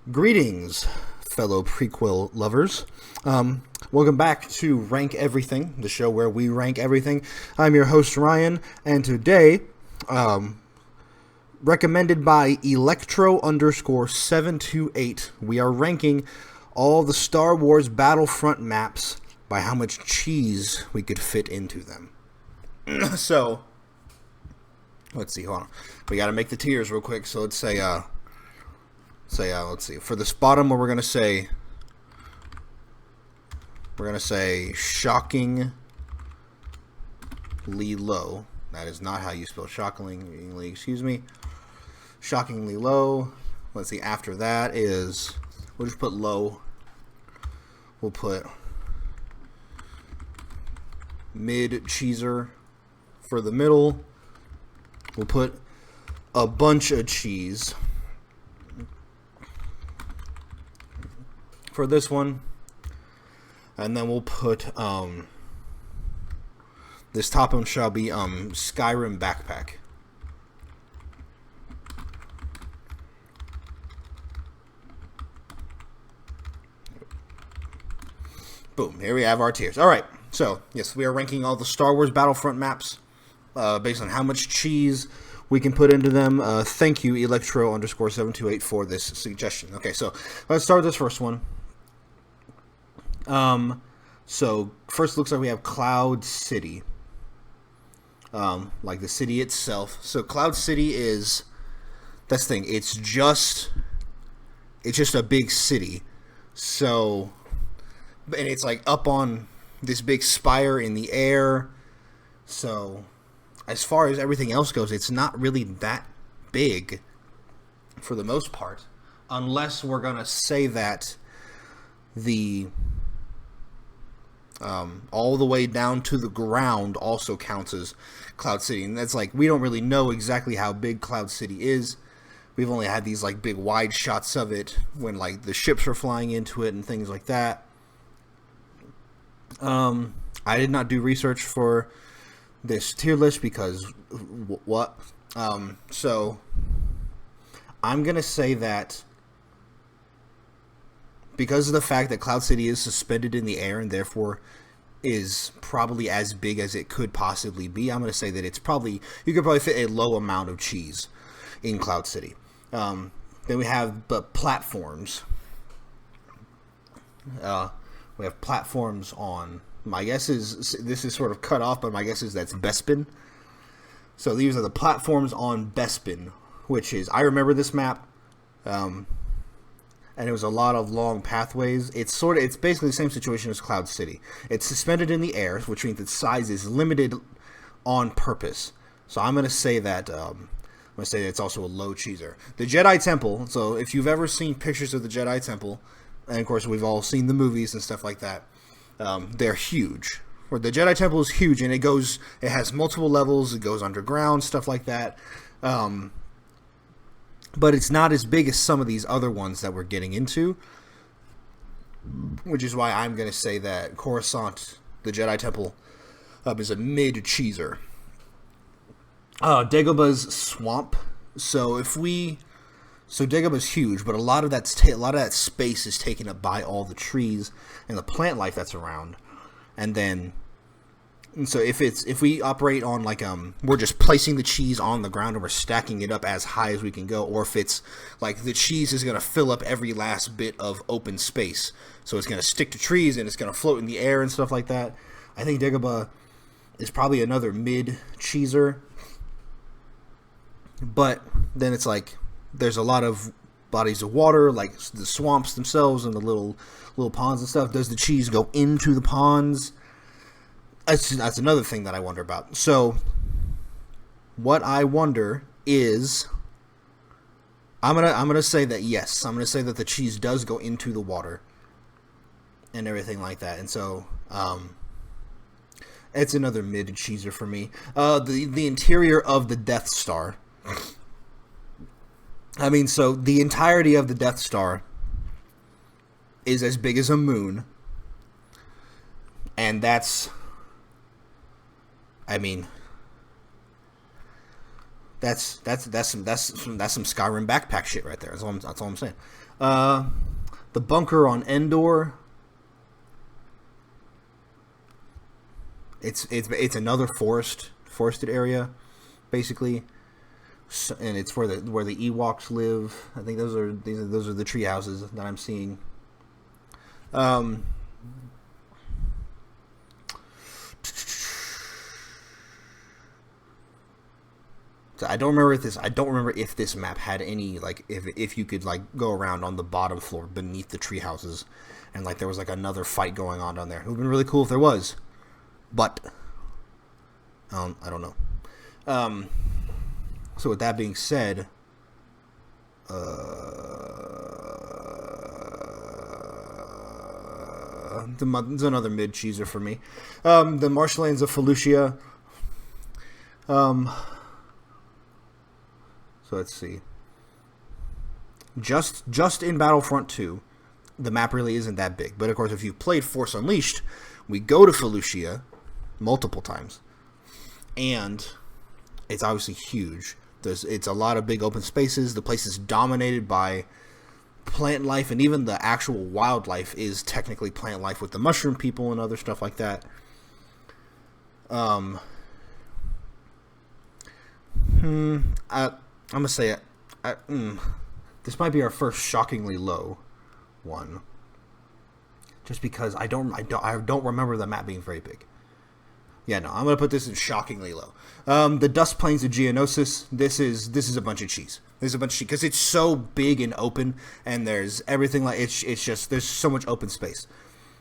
Greetings, fellow prequel lovers. Welcome back to Rank Everything, the show where we rank everything. I'm your host, Ryan, and today, recommended by Electro_728, we are ranking all the Star Wars Battlefront maps by how much cheese we could fit into them. So, let's see, hold on. We gotta make the tiers real quick, so let's say, let's see. For this bottom one, we're gonna say shockingly low. That is not how you spell shockingly. Excuse me. Shockingly low. Let's see. After that is, we'll just put low. We'll put mid cheeser for the middle. We'll put a bunch of cheese for this one, and then we'll put this top one shall be Skyrim backpack. Boom, here we have our tiers. Alright, so yes, we are ranking all the Star Wars Battlefront maps based on how much cheese we can put into them. Thank you, Electro_728, for this suggestion. Okay, so let's start with this first one. So first looks like we have Cloud City. Like the city itself. So Cloud City is, that's the thing, it's just a big city. So, and it's like up on this big spire in the air. So, as far as everything else goes, it's not really that big for the most part. Unless we're gonna say that the all the way down to the ground also counts as Cloud City. And that's like, we don't really know exactly how big Cloud City is. We've only had these like big wide shots of it when like the ships were flying into it and things like that. I did not do research for this tier list because what? So I'm gonna say that because of the fact that Cloud City is suspended in the air and therefore is probably as big as it could possibly be, I'm going to say that it's probably, you could probably fit a low amount of cheese in Cloud City. Then we have platforms. We have platforms on, my guess is, this is sort of cut off, but my guess is that's Bespin. So these are the platforms on Bespin, which is, I remember this map. And it was a lot of long pathways. It's basically the same situation as Cloud City. It's suspended in the air, which means its size is limited on purpose. So I'm gonna say that it's also a low cheeser. The Jedi Temple. So if you've ever seen pictures of the Jedi Temple, and of course we've all seen the movies and stuff like that, they're huge. Where the Jedi Temple is huge, and it has multiple levels. It goes underground, stuff like that. But it's not as big as some of these other ones that we're getting into, which is why I'm going to say that Coruscant, the Jedi Temple, is a mid-cheeser. Dagoba's Swamp. So Dagoba's huge, but a lot of that space is taken up by all the trees and the plant life that's around. And so if we operate on like we're just placing the cheese on the ground and we're stacking it up as high as we can go, or if it's like the cheese is gonna fill up every last bit of open space, so it's gonna stick to trees and it's gonna float in the air and stuff like that, I think Dagobah is probably another mid cheeser. But then it's like there's a lot of bodies of water, like the swamps themselves and the little ponds and stuff. Does the cheese go into the ponds? That's another thing that I wonder about. So, what I wonder is, I'm gonna say that yes, I'm gonna say that the cheese does go into the water and everything like that, and so it's another mid cheeser for me. The interior of the Death Star. I mean, so the entirety of the Death Star is as big as a moon, and that's, I mean, That's some Skyrim backpack shit right there. That's all I'm saying. The bunker on Endor. It's another forested area, basically, and it's where the Ewoks live. I think those are the tree houses that I'm seeing. So I don't remember if this map had any, like, if you could, like, go around on the bottom floor beneath the tree houses, and, like, there was, like, another fight going on down there. It would have been really cool if there was, but I don't know. So with that being said, it's another mid-cheeser for me. The marshlands of Felucia. So let's see. Just in Battlefront 2, the map really isn't that big. But of course, if you played Force Unleashed, we go to Felucia multiple times, and it's obviously huge. It's a lot of big open spaces. The place is dominated by plant life, and even the actual wildlife is technically plant life with the mushroom people and other stuff like that. I'm gonna say it. This might be our first shockingly low one, just because I don't remember the map being very big. Yeah, no, I'm gonna put this in shockingly low. The Dust Plains of Geonosis. This is a bunch of cheese. There's a bunch of cheese because it's so big and open, and there's everything like it's just there's so much open space.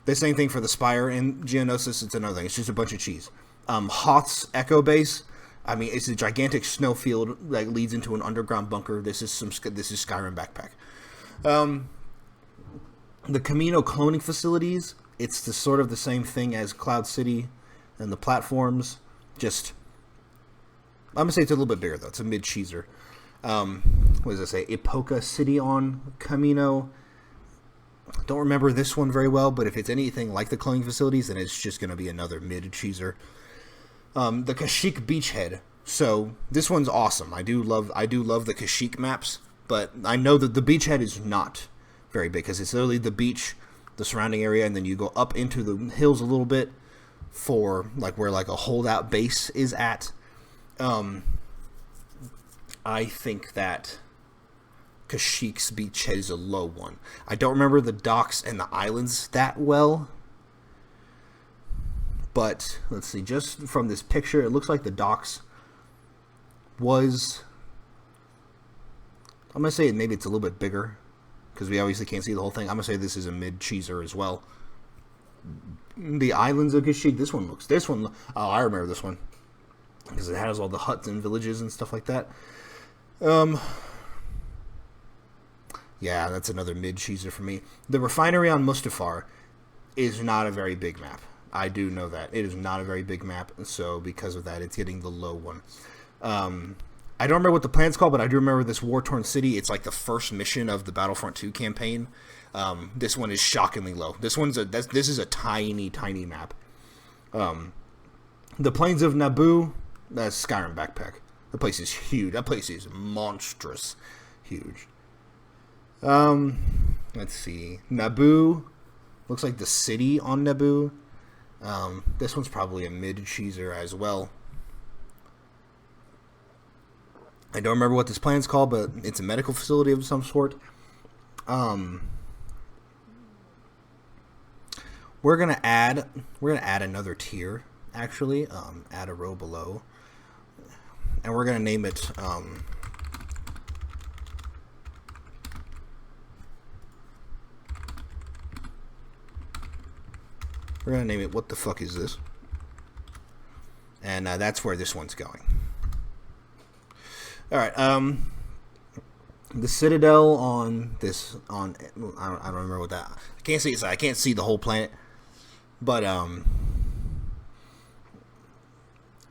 The same thing for the Spire in Geonosis. It's another thing. It's just a bunch of cheese. Hoth's Echo Base. I mean, it's a gigantic snowfield that leads into an underground bunker. This is Skyrim backpack. The Camino cloning facilities. It's sort of the same thing as Cloud City and the platforms. Just, I'm gonna say it's a little bit bigger though. It's a mid-cheeser. What does it say? Epoca City on Camino. Don't remember this one very well, but if it's anything like the cloning facilities, then it's just gonna be another mid-cheeser. The Kashyyyk Beachhead. So this one's awesome. I do love the Kashyyyk maps, but I know that the beachhead is not very big because it's literally the beach, the surrounding area, and then you go up into the hills a little bit for like where like a holdout base is at. I think that Kashyyyk's beachhead is a low one. I don't remember the docks and the islands that well. But, let's see, just from this picture, it looks like the docks was... I'm going to say maybe it's a little bit bigger, because we obviously can't see the whole thing. I'm going to say this is a mid-cheeser as well. The islands of Kashyyyk, oh, I remember this one, because it has all the huts and villages and stuff like that. Yeah, that's another mid-cheeser for me. The refinery on Mustafar is not a very big map. I do know that. It is not a very big map, so because of that, it's getting the low one. I don't remember what the plan's called, but I do remember this war-torn city. It's like the first mission of the Battlefront 2 campaign. This one is shockingly low. This is a tiny, tiny map. The Plains of Naboo, that's Skyrim backpack. The place is huge. That place is monstrous huge. Let's see. Naboo looks like the city on Naboo. This one's probably a mid-cheeser as well. I don't remember what this plan's called, but it's a medical facility of some sort. We're gonna add another tier, actually. Add a row below, and we're gonna name it. We're going to name it, what the fuck is this? And that's where this one's going. Alright, the Citadel on this, I don't remember what that, I can't see the whole planet, but,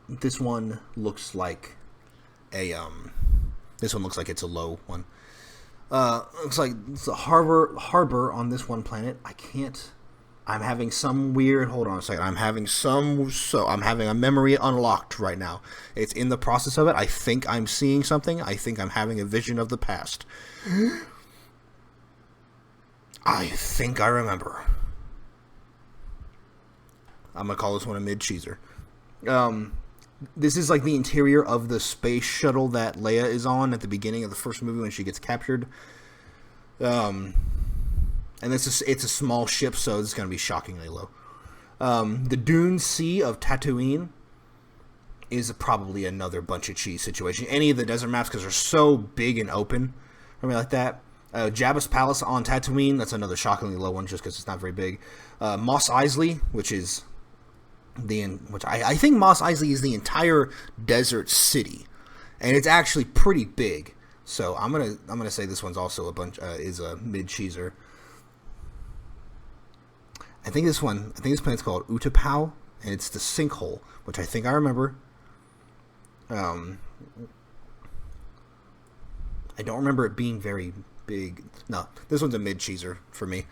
this one looks like this one looks like it's a low one. Looks like it's a harbor on this one planet. I can't I'm having some weird. Hold on a second. I'm having a memory unlocked right now. It's in the process of it. I think I'm seeing something. I think I'm having a vision of the past. I think I remember. I'm gonna call this one a mid-cheeser. This is like the interior of the space shuttle that Leia is on at the beginning of the first movie when she gets captured. And it's a small ship, so it's going to be shockingly low. The Dune Sea of Tatooine is probably another bunch of cheese situation. Any of the desert maps, because they're so big and open, like that. Jabba's Palace on Tatooine, that's another shockingly low one, just because it's not very big. Mos Eisley, which I think Mos Eisley is the entire desert city, and it's actually pretty big. So I'm gonna say this one's also is a mid-cheeser. I think this planet's called Utapau, and it's the sinkhole, which I think I remember. I don't remember it being very big. No, this one's a mid-cheeser for me.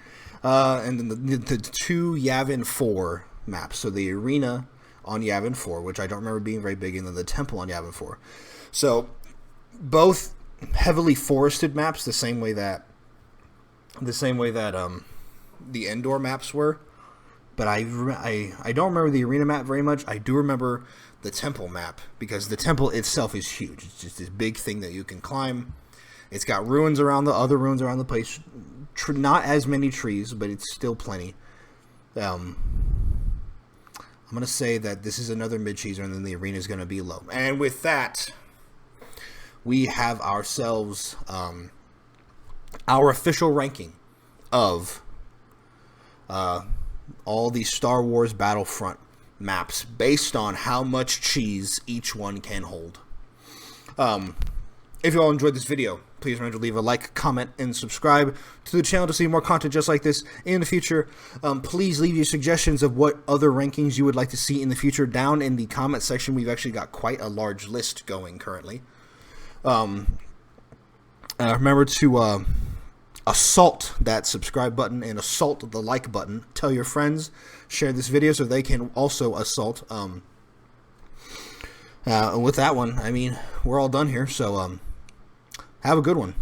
And then the two Yavin 4 maps. So the arena on Yavin 4, which I don't remember being very big, and then the temple on Yavin 4. So both heavily forested maps, the same way that the Endor maps were, but I don't remember the arena map very much. I do remember the temple map, because the temple itself is huge. It's just this big thing that you can climb. It's got other ruins around the place. Not as many trees, but it's still plenty. I'm going to say that this is another mid-cheeser, and then the arena is going to be low. And with that, we have ourselves our official ranking of all the Star Wars Battlefront maps based on how much cheese each one can hold. If you all enjoyed this video, please remember to leave a like, comment, and subscribe to the channel to see more content just like this in the future. Please leave your suggestions of what other rankings you would like to see in the future down in the comment section. We've actually got quite a large list going currently. Remember to assault that subscribe button and assault the like button. Tell your friends, share this video so they can also assault. With that one, I mean, we're all done here, so have a good one.